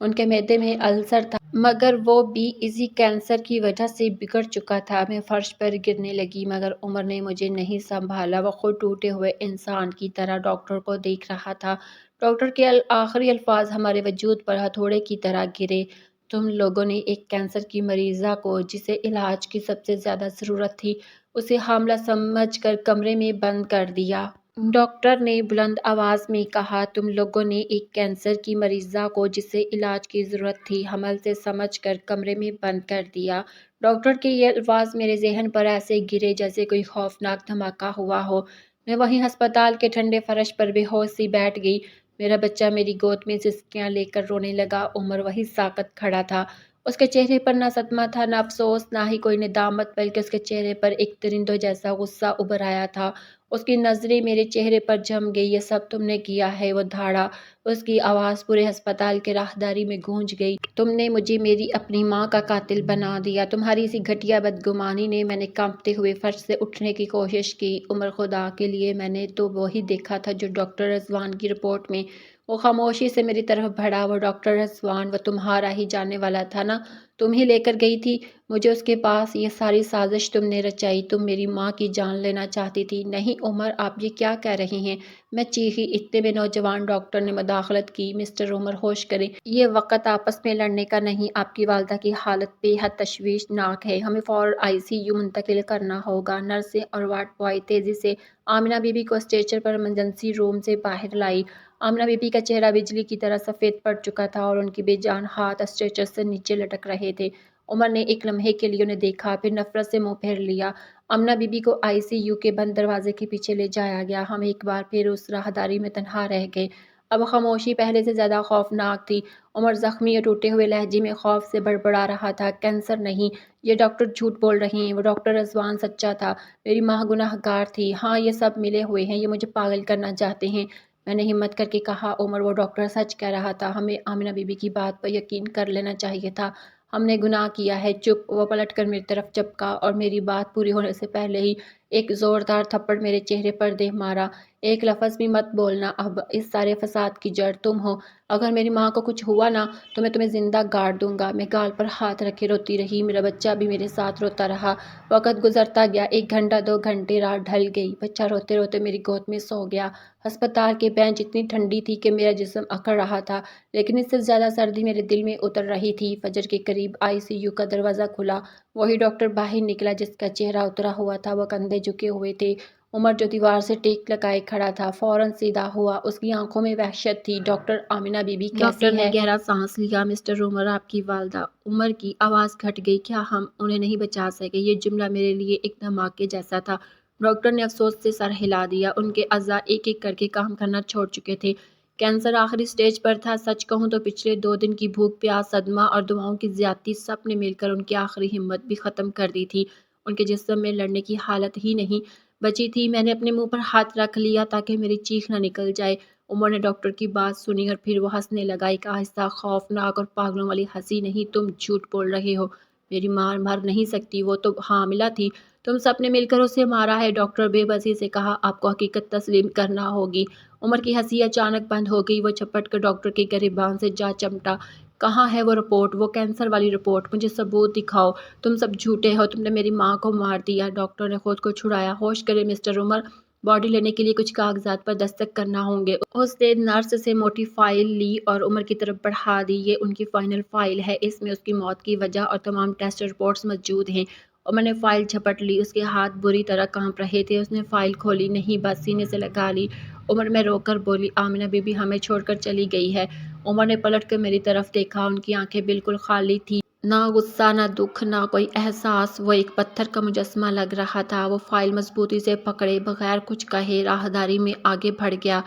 ان کے معدے میں السر تھا، مگر وہ بھی اسی کینسر کی وجہ سے بگڑ چکا تھا۔ میں فرش پر گرنے لگی، مگر عمر نے مجھے نہیں سنبھالا۔ وہ خود ٹوٹے ہوئے انسان کی طرح ڈاکٹر کو دیکھ رہا تھا۔ ڈاکٹر کے آخری الفاظ ہمارے وجود پر ہتھوڑے کی طرح گرے۔ تم لوگوں نے ایک کینسر کی مریضہ کو، جسے علاج کی سب سے زیادہ ضرورت تھی، اسے حاملہ سمجھ کر کمرے میں بند کر دیا۔ ڈاکٹر نے بلند آواز میں کہا، تم لوگوں نے ایک کینسر کی مریضہ کو، جسے علاج کی ضرورت تھی، حمل سے سمجھ کر کمرے میں بند کر دیا۔ ڈاکٹر کے یہ الفاظ میرے ذہن پر ایسے گرے جیسے کوئی خوفناک دھماکہ ہوا ہو۔ میں وہیں ہسپتال کے ٹھنڈے فرش پر بے ہوش سی بیٹھ گئی۔ میرا بچہ میری گود میں سسکیاں لے کر رونے لگا۔ عمر وہیں ساکت کھڑا تھا۔ اس کے چہرے پر نہ صدمہ تھا، نہ افسوس، نہ ہی کوئی ندامت، بلکہ اس کے چہرے پر ایک درندوں جیسا غصہ ابھر آیا تھا۔ اس کی نظریں میرے چہرے پر جم گئی۔ یہ سب تم نے کیا ہے، وہ دھاڑا۔ اس کی آواز پورے ہسپتال کے راہداری میں گونج گئی۔ تم نے مجھے میری اپنی ماں کا قاتل بنا دیا۔ تمہاری اسی گھٹیا بدگمانی نے۔ میں نے کانپتے ہوئے فرش سے اٹھنے کی کوشش کی۔ عمر، خدا کے لیے، میں نے تو وہی دیکھا تھا جو ڈاکٹر رضوان کی رپورٹ میں۔ وہ خاموشی سے میری طرف بڑھا۔ وہ ڈاکٹر رضوان، وہ تمہارا ہی جاننے والا تھا نا؟ تم ہی لے کر گئی تھی مجھے اس کے پاس۔ یہ ساری سازش تم نے رچائی۔ تم میری ماں کی جان لینا چاہتی تھی۔ نہیں عمر، آپ یہ کیا کہہ رہی ہیں؟ میں چیخی۔ اتنے میں نوجوان ڈاکٹر نے مداخلت کی۔ مسٹر عمر، ہوش کریں۔ یہ وقت آپس میں لڑنے کا نہیں۔ آپ کی والدہ کی حالت بے حد تشویشناک ہے۔ ہمیں فوراً ICU منتقل کرنا ہوگا۔ نرسیں اور وارڈ بوائے تیزی سے آمنہ بی بی کو اسٹریچر پر ایمرجنسی روم سے باہر لائی۔ آمنہ بی بی کا چہرہ بجلی کی طرح سفید پڑ چکا تھا، اور ان کے بے جان ہاتھ اسٹریچر سے نیچے لٹک رہے تھے۔ عمر نے ایک لمحے کے لیے انہیں دیکھا، پھر نفرت سے منہ پھیر لیا۔ آمنہ بی بی کو ICU کے بند دروازے کے پیچھے لے جایا گیا۔ ہم ایک بار پھر اس راہداری میں تنہا رہ گئے۔ اب خاموشی پہلے سے زیادہ خوفناک تھی۔ عمر زخمی اور ٹوٹے ہوئے لہجے میں خوف سے بڑبڑا رہا تھا، کینسر نہیں، یہ ڈاکٹر جھوٹ بول رہے ہیں۔ وہ ڈاکٹر رضوان سچا تھا، میری ماں گناہ گار تھی۔ ہاں، یہ سب ملے ہوئے ہیں، یہ مجھے پاگل کرنا چاہتے ہیں۔ میں نے ہمت کر کے کہا، عمر، وہ ڈاکٹر سچ کہہ رہا تھا، ہمیں آمنہ بی بی کی بات پر یقین کر لینا چاہیے تھا۔ ہم نے گناہ کیا ہے۔ چپ۔ وہ پلٹ کر میری طرف چپکا اور میری بات پوری ہونے سے پہلے ہی ایک زوردار تھپڑ میرے چہرے پر دے مارا۔ ایک لفظ بھی مت بولنا اب۔ اس سارے فساد کی جڑ تم ہو۔ اگر میری ماں کو کچھ ہوا نا تو میں تمہیں زندہ گاڑ دوں گا۔ میں گال پر ہاتھ رکھے روتی رہی۔ میرا بچہ بھی میرے ساتھ روتا رہا۔ وقت گزرتا گیا۔ 1 گھنٹہ، 2 گھنٹے، رات ڈھل گئی۔ بچہ روتے روتے میری گود میں سو گیا۔ ہسپتال کی بینچ اتنی ٹھنڈی تھی کہ میرا جسم اکڑ رہا تھا، لیکن اس سے زیادہ سردی میرے دل میں اتر رہی تھی۔ فجر کے قریب ICU کا دروازہ کھلا۔ وہی ڈاکٹر باہر نکلا جس کا چہرہ اترا ہوا تھا۔ وہ کندھے جھکے ہوئے تھے۔ عمر، جو دیوار سے ٹیک لگائے کھڑا تھا، فوراً سیدھا ہوا۔ اس کی آنکھوں میں وحشت تھی۔ ڈاکٹر، آمنہ بی بی کیسی ہے؟ ڈاکٹر نے گہرا سانس لیا۔ مسٹر عمر، آپ کی والدہ۔ عمر کی آواز گھٹ گئی۔ کیا ہم انہیں نہیں بچا سکے؟ یہ جملہ میرے لیے ایک دھماکے جیسا تھا۔ ڈاکٹر نے افسوس سے سر ہلا دیا۔ ان کے اعضاء ایک ایک کر کے کام کرنا چھوڑ چکے تھے۔ کینسر آخری سٹیج پر تھا۔ سچ کہوں تو پچھلے 2 دن کی بھوک پیاس، صدمہ اور دواؤں کی زیادتی، سب نے مل کر ان کی آخری ہمت بھی ختم کر دی تھی۔ ان کے جسم میں لڑنے کی حالت ہی نہیں بچی تھی۔ میں نے اپنے منہ پر ہاتھ رکھ لیا تاکہ میری چیخ نہ نکل جائے۔ عمر نے ڈاکٹر کی بات سنی اور پھر وہ ہنسنے لگا، ایک آہستہ، خوفناک اور پاگلوں والی ہنسی۔ نہیں، تم جھوٹ بول رہے ہو۔ میری ماں مر نہیں سکتی، وہ تو حاملہ تھی۔ تم سب نے مل کر اسے مارا ہے۔ ڈاکٹر بے بسی سے کہا، آپ کو حقیقت تسلیم کرنا ہوگی۔ عمر کی ہنسی اچانک بند ہو گئی۔ وہ جھپٹ کر ڈاکٹر کے گریبان سے جا چمٹا۔ کہاں ہے وہ رپورٹ، وہ کینسر والی رپورٹ؟ مجھے ثبوت دکھاؤ۔ تم سب جھوٹے ہو، تم نے میری ماں کو مار دیا۔ ڈاکٹر نے خود کو چھڑایا۔ ہوش کریں مسٹر عمر، باڈی لینے کے لیے کچھ کاغذات پر دستخط کرنا ہوں گے۔ اس نے نرس سے موٹی فائل لی اور عمر کی طرف بڑھا دی۔ یہ ان کی فائنل فائل ہے، اس میں اس کی موت کی وجہ اور تمام ٹیسٹ رپورٹس موجود ہیں۔ عمر نے فائل جھپٹ لی۔ اس کے ہاتھ بری طرح کانپ رہے تھے۔ اس نے فائل کھولی نہیں، بس سینے سے لگا لی۔ عمر، میں رو کر بولی، آمنہ بی بی ہمیں چھوڑ کر چلی گئی ہے۔ عمر نے پلٹ کر میری طرف دیکھا۔ ان کی آنکھیں بالکل خالی تھیں، نہ غصہ، نہ دکھ، نہ کوئی احساس۔ وہ ایک پتھر کا مجسمہ لگ رہا تھا۔ وہ فائل مضبوطی سے پکڑے بغیر کچھ کہے راہداری میں آگے بڑھ گیا۔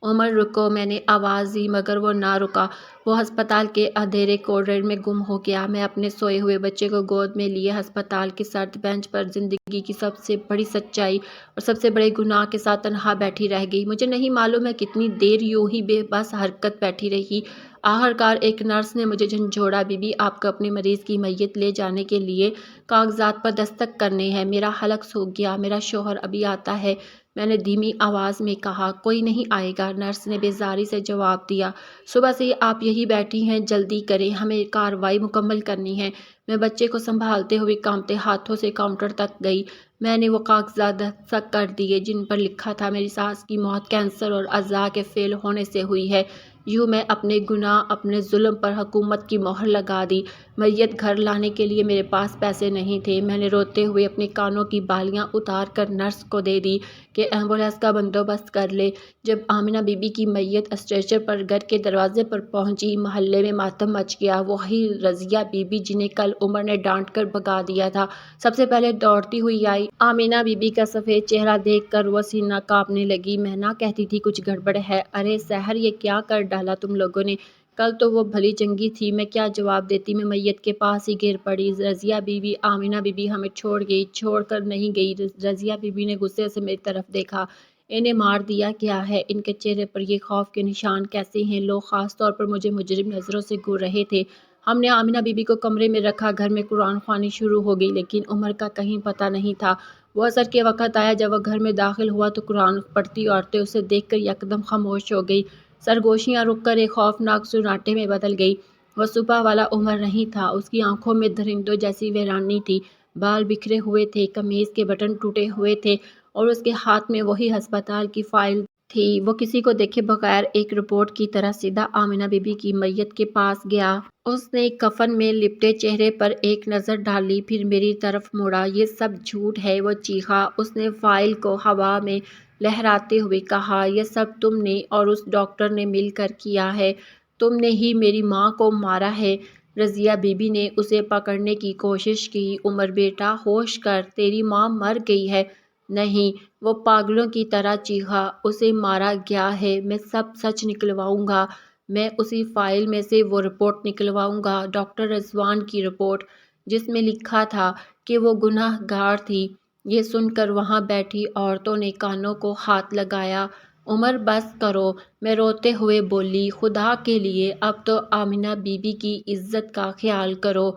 عمر رکو، میں نے آواز دی مگر وہ نہ رکا۔ وہ ہسپتال کے اندھیرے کوریڈور میں گم ہو گیا۔ میں اپنے سوئے ہوئے بچے کو گود میں لیے ہسپتال کی سرد بینچ پر زندگی کی سب سے بڑی سچائی اور سب سے بڑے گناہ کے ساتھ تنہا بیٹھی رہ گئی۔ مجھے نہیں معلوم میں کتنی دیر یوں ہی بے بس حرکت بیٹھی رہی۔ آخرکار ایک نرس نے مجھے جھنجھوڑا، بی بی آپ کو اپنے مریض کی میت لے جانے کے لیے کاغذات پر دستخط کرنے ہیں۔ میرا حلق سوکھ گیا۔ میرا شوہر ابھی آتا ہے، میں نے دھیمی آواز میں کہا۔ کوئی نہیں آئے گا، نرس نے بیزاری سے جواب دیا۔ صبح سے آپ یہی بیٹھی ہیں، جلدی کریں، ہمیں کارروائی مکمل کرنی ہے۔ میں بچے کو سنبھالتے ہوئے کانپتے ہاتھوں سے کاؤنٹر تک گئی۔ میں نے وہ کاغذات دستخط کر دیے جن پر لکھا تھا میری ساس کی موت کینسر اور اعضاء کے فیل ہونے سے ہوئی ہے۔ یوں میں اپنے گناہ، اپنے ظلم پر حکومت کی مہر لگا دی۔ میت گھر لانے کے لیے میرے پاس پیسے نہیں تھے۔ میں نے روتے ہوئے اپنے کانوں کی بالیاں اتار کر نرس کو دے دی کہ ایمبولینس کا بندوبست کر لے۔ جب آمنہ بی بی کی میت اسٹریچر پر گھر کے دروازے پر پہنچی، محلے میں ماتم مچ گیا۔ وہی رضیہ بی بی جنہیں کل عمر نے ڈانٹ کر بھگا دیا تھا، سب سے پہلے دوڑتی ہوئی آئی۔ آمنہ بی بی کا سفید چہرہ دیکھ کر وہ سینہ کانپنے لگی۔ میں نہ کہتی تھی کچھ گڑبڑ ہے۔ ارے سحر، یہ کیا کر ڈالا تم لوگوں نے؟ کل تو وہ بھلی چنگی تھی، میں کیا جواب دیتی؟ میں میت کے پاس ہی گر پڑی۔ رضیہ بی بی، آمنہ بی بی ہمیں چھوڑ گئی، چھوڑ کر نہیں گئی۔ رضیہ بی بی نے غصے سے میری طرف دیکھا۔ انہیں مار دیا کیا ہے؟ ان کے چہرے پر یہ خوف کے نشان کیسے ہیں؟ لوگ خاص طور پر مجھے مجرم نظروں سے گھور رہے تھے۔ ہم نے آمنہ بی بی کو کمرے میں رکھا، گھر میں قرآن خوانی شروع ہو گئی، لیکن عمر کا کہیں پتہ نہیں تھا۔ وہ عصر کے وقت آیا، جب وہ گھر میں داخل ہوا تو قرآن پڑھتی عورتیں اسے دیکھ کر یکدم خاموش ہو گئی۔ سرگوشیاں رک کر ایک خوفناک سناٹے میں بدل گئی۔ وہ صبح والا عمر نہیں تھا، اس کی آنکھوں میں درندوں جیسی ویرانی تھی، بال بکھرے ہوئے تھے، قمیض کے بٹن ٹوٹے ہوئے تھے اور اس کے ہاتھ میں وہی ہسپتال کی فائل تھی۔ وہ کسی کو دیکھے بغیر ایک رپورٹ کی طرح سیدھا آمنہ بی بی کی میت کے پاس گیا۔ اس نے کفن میں لپٹے چہرے پر ایک نظر ڈالی، پھر میری طرف مڑا۔ یہ سب جھوٹ ہے، وہ چیخا۔ اس نے فائل کو ہوا میں لہراتے ہوئے کہا، یہ سب تم نے اور اس ڈاکٹر نے مل کر کیا ہے، تم نے ہی میری ماں کو مارا ہے۔ رضیہ بی بی نے اسے پکڑنے کی کوشش کی۔ عمر بیٹا، ہوش کر، تیری ماں مر گئی ہے۔ نہیں، وہ پاگلوں کی طرح چیخا، اسے مارا گیا ہے، میں سب سچ نکلواؤں گا، میں اسی فائل میں سے وہ رپورٹ نکلواؤں گا، ڈاکٹر رضوان کی رپورٹ، جس میں لکھا تھا کہ وہ گناہ گار تھی۔ یہ سن کر وہاں بیٹھی عورتوں نے کانوں کو ہاتھ لگایا۔ عمر بس کرو، میں روتے ہوئے بولی، خدا کے لیے اب تو آمنہ بی بی کی عزت کا خیال کرو۔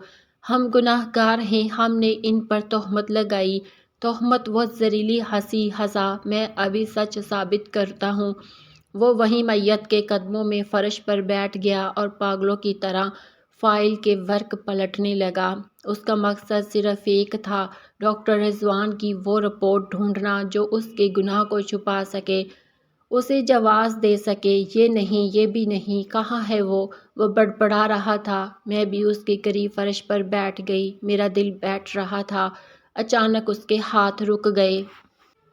ہم گناہ گار ہیں، ہم نے ان پر تہمت لگائی، تہمت وہ زہریلی ہنسی ہنسا، میں ابھی سچ ثابت کرتا ہوں۔ وہ وہیں میت کے قدموں میں فرش پر بیٹھ گیا اور پاگلوں کی طرح فائل کے ورق پلٹنے لگا۔ اس کا مقصد صرف ایک تھا، ڈاکٹر رضوان کی وہ رپورٹ ڈھونڈنا جو اس کے گناہ کو چھپا سکے، اسے جواز دے سکے۔ یہ نہیں، یہ بھی نہیں، کہاں ہے وہ بڑبڑا رہا تھا۔ میں بھی اس کے قریب فرش پر بیٹھ گئی، میرا دل بیٹھ رہا تھا۔ اچانک اس کے ہاتھ رک گئے۔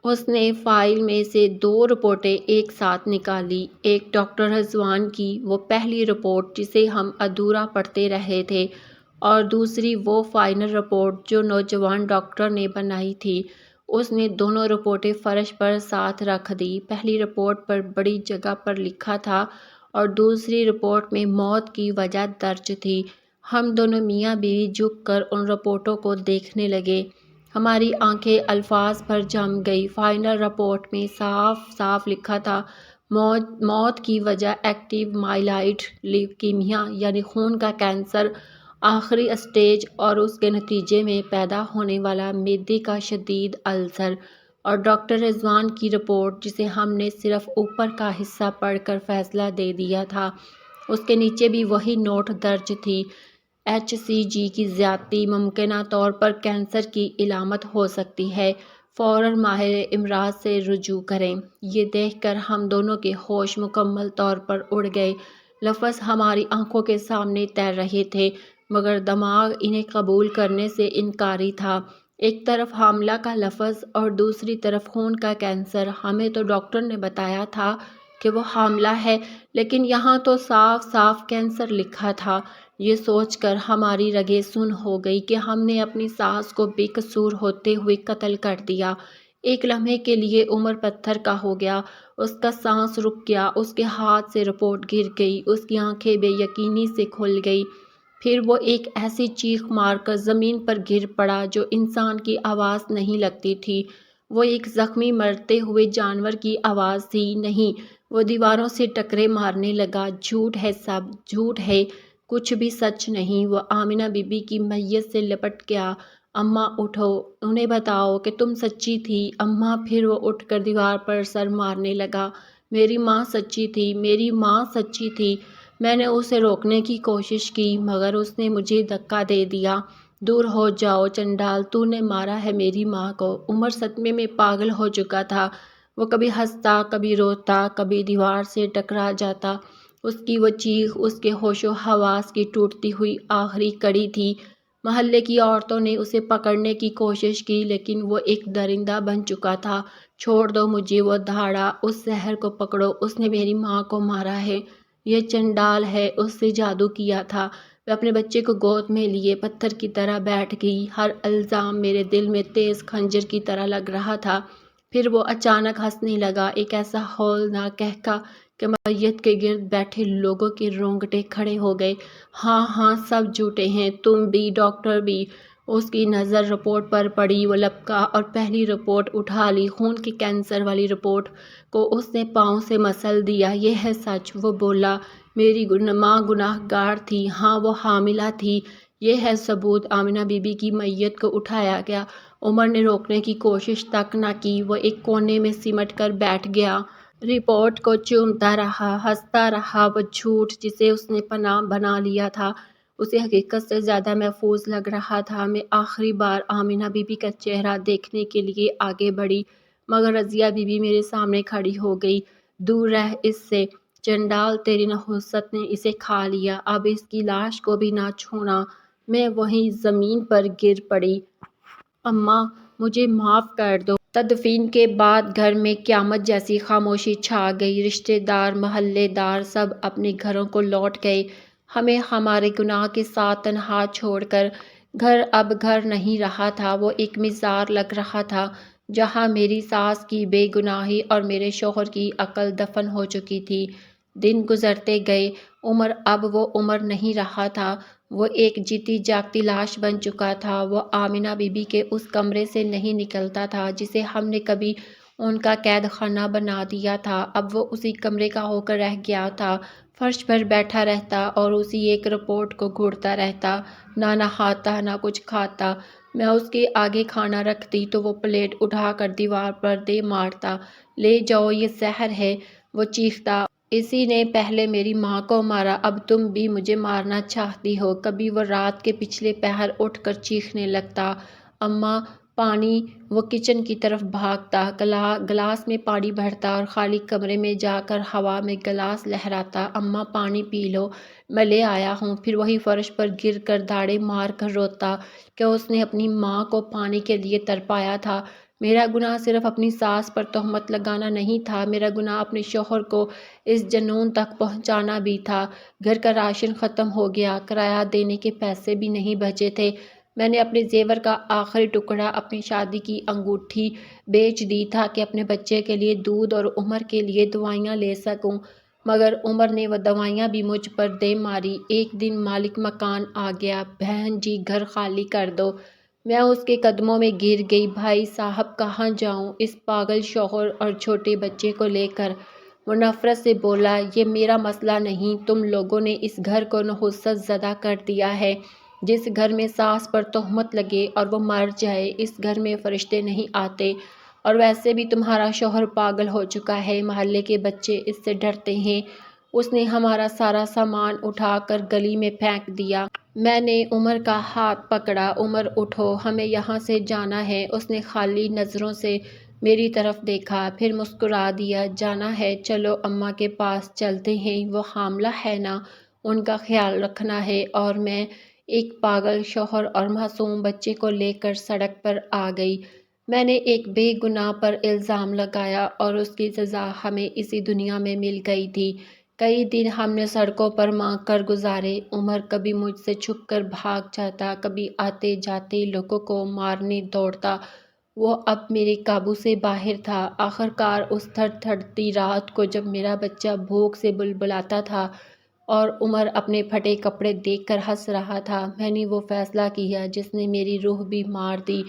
اس نے فائل میں سے 2 رپورٹیں ایک ساتھ نکالی، ایک ڈاکٹر رضوان کی وہ پہلی رپورٹ جسے ہم ادھورا پڑھتے رہے تھے، اور دوسری وہ فائنل رپورٹ جو نوجوان ڈاکٹر نے بنائی تھی۔ اس نے دونوں رپورٹیں فرش پر ساتھ رکھ دی۔ پہلی رپورٹ پر بڑی جگہ پر لکھا تھا اور دوسری رپورٹ میں موت کی وجہ درج تھی۔ ہم دونوں میاں بیوی جھک کر ان رپورٹوں کو دیکھنے لگے۔ ہماری آنکھیں الفاظ پر جم گئی۔ فائنل رپورٹ میں صاف صاف لکھا تھا، موت کی وجہ ایکٹیو مائلائڈ لیوکیمیا یعنی خون کا کینسر، آخری اسٹیج، اور اس کے نتیجے میں پیدا ہونے والا معدے کا شدید السر۔ اور ڈاکٹر رضوان کی رپورٹ، جسے ہم نے صرف اوپر کا حصہ پڑھ کر فیصلہ دے دیا تھا، اس کے نیچے بھی وہی نوٹ درج تھی، ایچ سی جی کی زیادتی ممکنہ طور پر کینسر کی علامت ہو سکتی ہے، فوراً ماہر امراض سے رجوع کریں۔ یہ دیکھ کر ہم دونوں کے ہوش مکمل طور پر اڑ گئے۔ لفظ ہماری آنکھوں کے سامنے تیر رہے تھے، مگر دماغ انہیں قبول کرنے سے انکاری تھا۔ ایک طرف حاملہ کا لفظ اور دوسری طرف خون کا کینسر۔ ہمیں تو ڈاکٹر نے بتایا تھا کہ وہ حاملہ ہے، لیکن یہاں تو صاف صاف کینسر لکھا تھا۔ یہ سوچ کر ہماری رگیں سن ہو گئی کہ ہم نے اپنی ساس کو بے قصور ہوتے ہوئے قتل کر دیا۔ ایک لمحے کے لیے عمر پتھر کا ہو گیا، اس کا سانس رک گیا، اس کے ہاتھ سے رپورٹ گر گئی، اس کی آنکھیں بے یقینی سے کھل گئی۔ پھر وہ ایک ایسی چیخ مار کر زمین پر گر پڑا جو انسان کی آواز نہیں لگتی تھی، وہ ایک زخمی مرتے ہوئے جانور کی آواز تھی۔ نہیں، وہ دیواروں سے ٹکرے مارنے لگا۔ جھوٹ ہے، سب جھوٹ ہے، کچھ بھی سچ نہیں۔ وہ آمنہ بی بی کی میت سے لپٹ گیا۔ اماں اٹھو، انہیں بتاؤ کہ تم سچی تھی اماں۔ پھر وہ اٹھ کر دیوار پر سر مارنے لگا۔ میری ماں سچی تھی، میری ماں سچی تھی۔ میں نے اسے روکنے کی کوشش کی مگر اس نے مجھے دھکا دے دیا۔ دور ہو جاؤ چنڈال، تو نے مارا ہے میری ماں کو۔ عمر صدمے میں پاگل ہو چکا تھا۔ وہ کبھی ہنستا، کبھی روتا، کبھی دیوار سے ٹکرا جاتا۔ اس کی وہ چیخ اس کے ہوش و حواس کی ٹوٹتی ہوئی آخری کڑی تھی۔ محلے کی عورتوں نے اسے پکڑنے کی کوشش کی لیکن وہ ایک درندہ بن چکا تھا۔ چھوڑ دو مجھے، وہ دہاڑا، اس زہر کو پکڑو، اس نے میری ماں کو مارا ہے، یہ چنڈال ہے، اس سے جادو کیا تھا۔ وہ اپنے بچے کو گود میں لیے پتھر کی طرح بیٹھ گئی۔ ہر الزام میرے دل میں تیز خنجر کی طرح لگ رہا تھا۔ پھر وہ اچانک ہنسنے لگا، ایک ایسا ہولناک قہقہ کہ میت کے گرد بیٹھے لوگوں کے رونگٹے کھڑے ہو گئے۔ ہاں ہاں، سب جھوٹے ہیں، تم بھی، ڈاکٹر بھی۔ اس کی نظر رپورٹ پر پڑی، وہ لپکا اور پہلی رپورٹ اٹھا لی، خون کے کینسر والی رپورٹ کو اس نے پاؤں سے مسل دیا۔ یہ ہے سچ، وہ بولا، میری ماں گناہ گار تھی، ہاں وہ حاملہ تھی، یہ ہے ثبوت۔ آمنہ بی بی کی میت کو اٹھایا گیا۔ عمر نے روکنے کی کوشش تک نہ کی، وہ ایک کونے میں سمٹ کر بیٹھ گیا۔ رپورٹ کو چومتا رہا، ہنستا رہا۔ وہ جھوٹ جسے اس نے پناہ بنا لیا تھا اسے حقیقت سے زیادہ محفوظ لگ رہا تھا۔ میں آخری بار آمنہ بی بی کا چہرہ دیکھنے کے لیے آگے بڑھی مگر رضیہ بی بی میرے سامنے کھڑی ہو گئی۔ دور رہ اس سے چنڈال، تیری نحوست نے اسے کھا لیا، اب اس کی لاش کو بھی نہ چھونا۔ میں وہیں زمین پر گر پڑی۔ اماں، مجھے معاف کر دو۔ تدفین کے بعد گھر میں قیامت جیسی خاموشی چھا گئی۔ رشتہ دار، محلے دار سب اپنے گھروں کو لوٹ گئے، ہمیں ہمارے گناہ کے ساتھ تنہا چھوڑ کر۔ گھر اب گھر نہیں رہا تھا، وہ ایک مزار لگ رہا تھا جہاں میری ساس کی بے گناہی اور میرے شوہر کی عقل دفن ہو چکی تھی۔ دن گزرتے گئے، عمر اب وہ عمر نہیں رہا تھا، وہ ایک جیتی جاگتی لاش بن چکا تھا۔ وہ آمنہ بی بی کے اس کمرے سے نہیں نکلتا تھا جسے ہم نے کبھی ان کا قید خانہ بنا دیا تھا، اب وہ اسی کمرے کا ہو کر رہ گیا تھا۔ فرش پر بیٹھا رہتا اور اسی ایک رپورٹ کو گھڑتا رہتا، نہ نہاتا نہ کچھ کھاتا۔ میں اس کے آگے کھانا رکھتی تو وہ پلیٹ اٹھا کر دیوار پر دے مارتا، لے جاؤ یہ زہر ہے، وہ چیختا۔ اسی نے پہلے میری ماں کو مارا، اب تم بھی مجھے مارنا چاہتی ہو۔ کبھی وہ رات کے پچھلے پہر اٹھ کر چیخنے لگتا، اماں پانی، وہ کچن کی طرف بھاگتا، گلاس میں پانی بھرتا اور خالی کمرے میں جا کر ہوا میں گلاس لہراتا، اماں پانی پی لو، میں لے آیا ہوں۔ پھر وہی فرش پر گر کر دھاڑے مار کر روتا کہ اس نے اپنی ماں کو پانی کے لیے تڑپایا تھا۔ میرا گناہ صرف اپنی ساس پر تہمت لگانا نہیں تھا، میرا گناہ اپنے شوہر کو اس جنون تک پہنچانا بھی تھا۔ گھر کا راشن ختم ہو گیا، کرایہ دینے کے پیسے بھی نہیں بچے تھے۔ میں نے اپنے زیور کا آخری ٹکڑا، اپنی شادی کی انگوٹھی بیچ دی تاکہ اپنے بچے کے لیے دودھ اور عمر کے لیے دوائیاں لے سکوں، مگر عمر نے وہ دوائیاں بھی مجھ پر دے ماری۔ ایک دن مالک مکان آ گیا، بہن جی گھر خالی کر دو۔ میں اس کے قدموں میں گر گئی، بھائی صاحب کہاں جاؤں اس پاگل شوہر اور چھوٹے بچے کو لے کر؟ وہ نفرت سے بولا، یہ میرا مسئلہ نہیں، تم لوگوں نے اس گھر کو نحوست زدہ کر دیا ہے۔ جس گھر میں ساس پر تہمت لگے اور وہ مر جائے، اس گھر میں فرشتے نہیں آتے، اور ویسے بھی تمہارا شوہر پاگل ہو چکا ہے، محلے کے بچے اس سے ڈرتے ہیں۔ اس نے ہمارا سارا سامان اٹھا کر گلی میں پھینک دیا۔ میں نے عمر کا ہاتھ پکڑا، عمر اٹھو، ہمیں یہاں سے جانا ہے۔ اس نے خالی نظروں سے میری طرف دیکھا، پھر مسکرا دیا، جانا ہے، چلو اماں کے پاس چلتے ہیں، وہ حاملہ ہے نا، ان کا خیال رکھنا ہے۔ اور میں ایک پاگل شوہر اور معصوم بچے کو لے کر سڑک پر آ گئی۔ میں نے ایک بے گناہ پر الزام لگایا اور اس کی سزا ہمیں اسی دنیا میں مل گئی تھی۔ کئی دن ہم نے سڑکوں پر مانگ کر گزارے۔ عمر کبھی مجھ سے چھپ کر بھاگ جاتا، کبھی آتے جاتے لوگوں کو مارنے دوڑتا۔ وہ اب میرے قابو سے باہر تھا۔ آخرکار اس تھر تھرتی رات کو جب میرا بچہ بھوک سے بلبلاتا تھا اور عمر اپنے پھٹے کپڑے دیکھ کر ہنس رہا تھا، میں نے وہ فیصلہ کیا جس نے میری روح بھی مار دی۔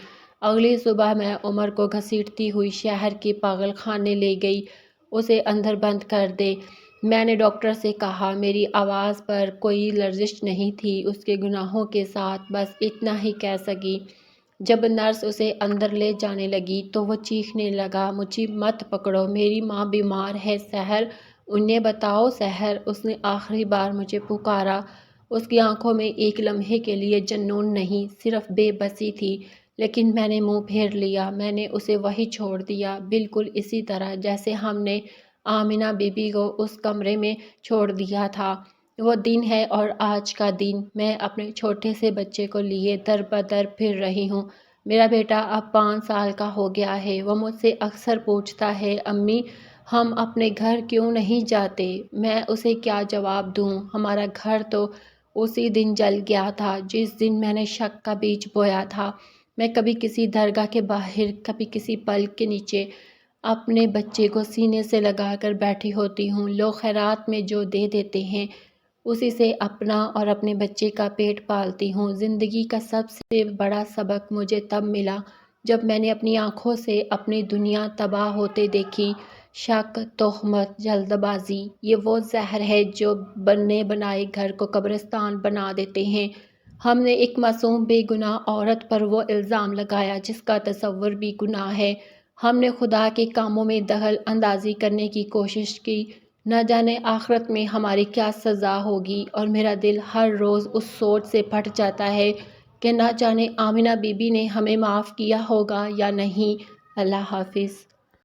اگلی صبح میں عمر کو گھسیٹتی ہوئی شہر کے پاگل خانے لے گئی۔ اسے اندر بند کر دے، میں نے ڈاکٹر سے کہا۔ میری آواز پر کوئی لرزش نہیں تھی، اس کے گناہوں کے ساتھ بس اتنا ہی کہہ سکی۔ جب نرس اسے اندر لے جانے لگی تو وہ چیخنے لگا، مجھے مت پکڑو، میری ماں بیمار ہے، سحر انہیں بتاؤ، سحر۔ اس نے آخری بار مجھے پکارا۔ اس کی آنکھوں میں ایک لمحے کے لیے جنون نہیں، صرف بے بسی تھی، لیکن میں نے منہ پھیر لیا۔ میں نے اسے وہیں چھوڑ دیا، بالکل اسی طرح جیسے ہم نے آمنہ بی بی کو اس کمرے میں چھوڑ دیا تھا۔ وہ دن ہے اور آج کا دن میں اپنے چھوٹے سے بچے کو لیے در بدر پھر رہی ہوں۔ میرا بیٹا اب 5 سال کا ہو گیا ہے۔ وہ مجھ سے اکثر پوچھتا ہے، امی ہم اپنے گھر کیوں نہیں جاتے؟ میں اسے کیا جواب دوں؟ ہمارا گھر تو اسی دن جل گیا تھا جس دن میں نے شک کا بیج بویا تھا۔ میں کبھی کسی درگاہ کے باہر، کبھی کسی پل کے نیچے اپنے بچے کو سینے سے لگا کر بیٹھی ہوتی ہوں۔ لوگ خیرات میں جو دے دیتے ہیں اسی سے اپنا اور اپنے بچے کا پیٹ پالتی ہوں۔ زندگی کا سب سے بڑا سبق مجھے تب ملا جب میں نے اپنی آنکھوں سے اپنی دنیا تباہ ہوتے دیکھی۔ شک، تہمت، جلد بازی، یہ وہ زہر ہے جو بنے بنائے گھر کو قبرستان بنا دیتے ہیں۔ ہم نے ایک معصوم بے گناہ عورت پر وہ الزام لگایا جس کا تصور بھی گناہ ہے۔ ہم نے خدا کے کاموں میں دخل اندازی کرنے کی کوشش کی۔ نہ جانے آخرت میں ہماری کیا سزا ہوگی، اور میرا دل ہر روز اس سوچ سے پھٹ جاتا ہے کہ نہ جانے آمنہ بی بی نے ہمیں معاف کیا ہوگا یا نہیں۔ اللہ حافظ۔